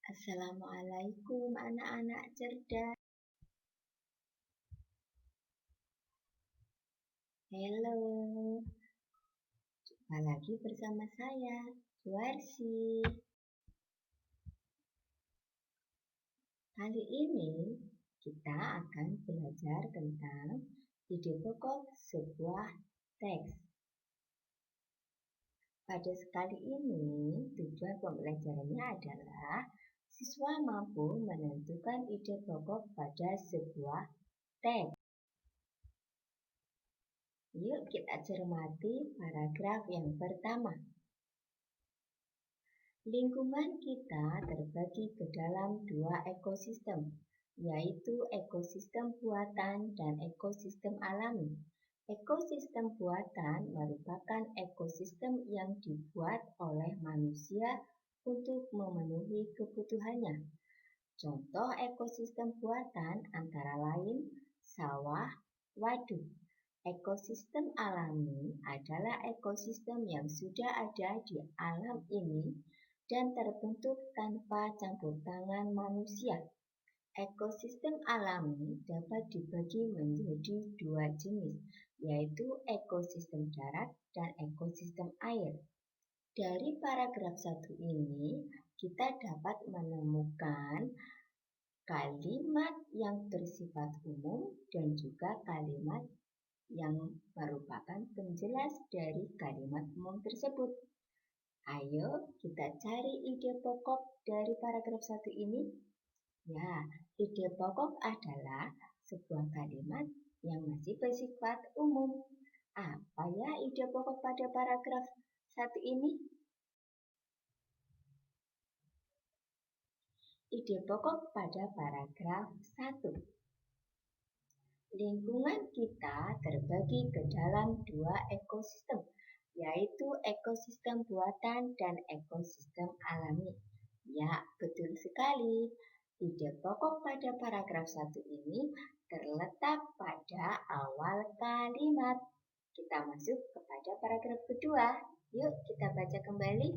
Assalamualaikum anak-anak cerdas. Halo, jumpa lagi bersama saya, Juarsi. Kali ini kita akan belajar tentang ide pokok sebuah teks. Pada sekali ini, tujuan pembelajarannya adalah siswa mampu menentukan ide pokok pada sebuah teks. Yuk kita cermati paragraf yang pertama. Lingkungan kita terbagi ke dalam dua ekosistem, yaitu ekosistem buatan dan ekosistem alami. Ekosistem buatan merupakan ekosistem yang dibuat oleh manusia untuk memenuhi kebutuhannya. Contoh ekosistem buatan antara lain sawah, waduk. Ekosistem alami adalah ekosistem yang sudah ada di alam ini dan terbentuk tanpa campur tangan manusia. Ekosistem alami dapat dibagi menjadi dua jenis, yaitu ekosistem darat dan ekosistem air. Dari paragraf 1 ini, kita dapat menemukan kalimat yang bersifat umum dan juga kalimat yang merupakan penjelas dari kalimat umum tersebut. Ayo kita cari ide pokok dari paragraf 1 ini. Ya, ide pokok adalah sebuah kalimat yang masih bersifat umum. Apa ya ide pokok pada paragraf 1 ini? Ide pokok pada paragraf 1. Lingkungan kita terbagi ke dalam dua ekosistem, yaitu ekosistem buatan dan ekosistem alami. Ya, betul sekali. Ide pokok pada paragraf 1 ini terletak pada awal kalimat. Kita masuk kepada paragraf kedua. Yuk kita baca kembali.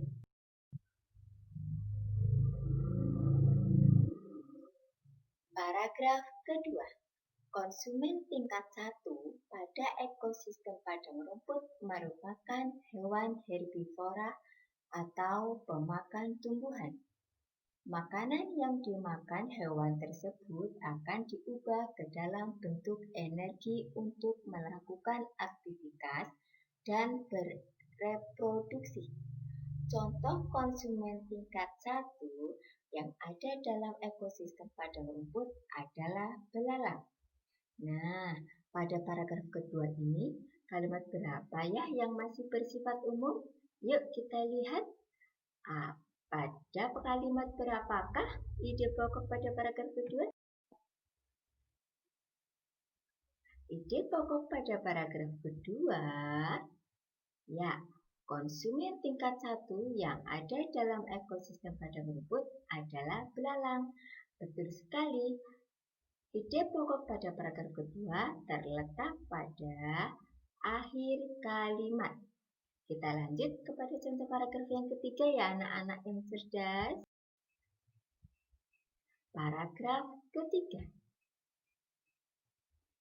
Paragraf kedua. Konsumen tingkat 1 pada ekosistem padang rumput merupakan hewan herbivora atau pemakan tumbuhan. Makanan yang dimakan hewan tersebut akan diubah ke dalam bentuk energi untuk melakukan aktivitas dan bereproduksi. Contoh konsumen tingkat 1 yang ada dalam ekosistem padang rumput adalah belalang. Nah, pada paragraf kedua ini, kalimat berapa ya yang masih bersifat umum? Yuk kita lihat. Pada kalimat berapakah ide pokok pada paragraf kedua? Ide pokok pada paragraf kedua, ya, konsumen tingkat 1 yang ada dalam ekosistem padang rumput adalah belalang. Betul sekali. Ide pokok pada paragraf kedua terletak pada akhir kalimat. Kita lanjut kepada contoh paragraf yang ketiga ya anak-anak yang cerdas. Paragraf ketiga.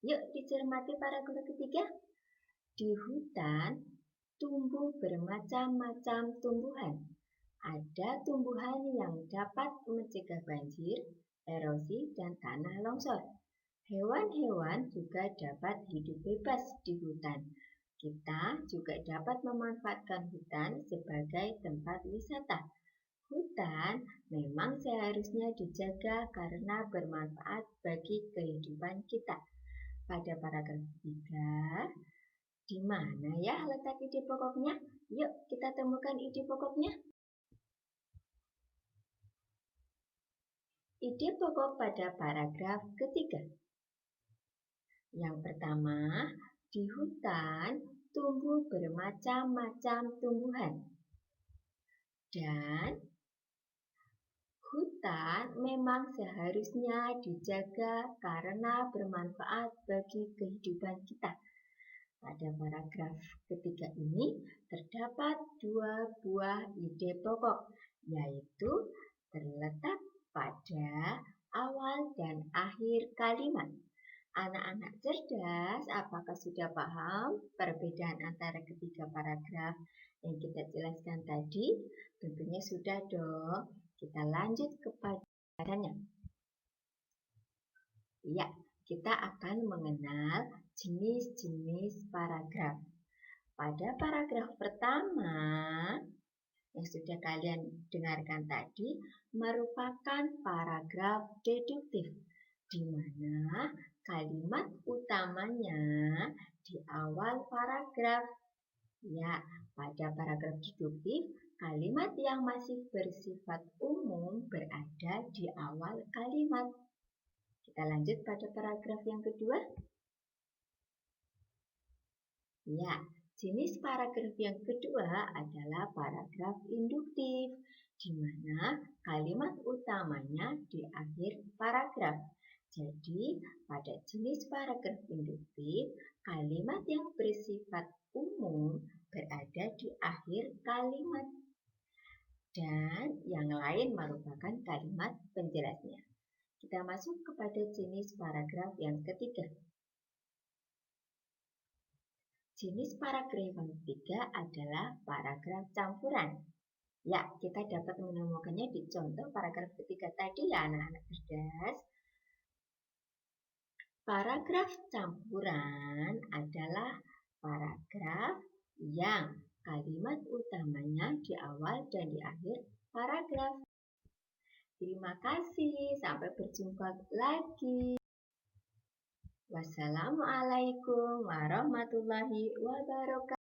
Yuk dicermati paragraf ketiga. Di hutan tumbuh bermacam-macam tumbuhan. Ada tumbuhan yang dapat mencegah banjir, erosi, dan tanah longsor. Hewan-hewan juga dapat hidup bebas di hutan. Kita juga dapat memanfaatkan hutan sebagai tempat wisata. Hutan memang seharusnya dijaga karena bermanfaat bagi kehidupan kita. Pada paragraf 3, di mana ya letak ide pokoknya? Yuk kita temukan ide pokoknya. Ide pokok pada paragraf ketiga. Yang pertama, di hutan tumbuh bermacam-macam tumbuhan. Dan hutan memang seharusnya dijaga karena bermanfaat bagi kehidupan kita. Pada paragraf ketiga ini terdapat dua buah ide pokok, yaitu terletak pada awal dan akhir kalimat. Anak-anak cerdas, apakah sudah paham perbedaan antara ketiga paragraf yang kita jelaskan tadi? Tentunya sudah dong. Kita lanjut kepadanya. Ya, kita akan mengenal jenis-jenis paragraf. Pada paragraf pertama, yang sudah kalian dengarkan tadi, merupakan paragraf deduktif, di mana kalimat utamanya di awal paragraf. Ya, pada paragraf deduktif, kalimat yang masih bersifat umum berada di awal kalimat. Kita lanjut pada paragraf yang kedua. Ya, jenis paragraf yang kedua adalah paragraf induktif, di mana kalimat utamanya di akhir paragraf. Jadi, pada jenis paragraf induktif, kalimat yang bersifat umum berada di akhir kalimat. Dan yang lain merupakan kalimat penjelasnya. Kita masuk kepada jenis paragraf yang ketiga. Jenis paragraf yang ketiga adalah paragraf campuran. Ya, kita dapat menemukannya di contoh paragraf ketiga tadi ya anak-anak cerdas. Paragraf campuran adalah paragraf yang kalimat utamanya di awal dan di akhir paragraf. Terima kasih, sampai berjumpa lagi. Wassalamualaikum warahmatullahi wabarakatuh.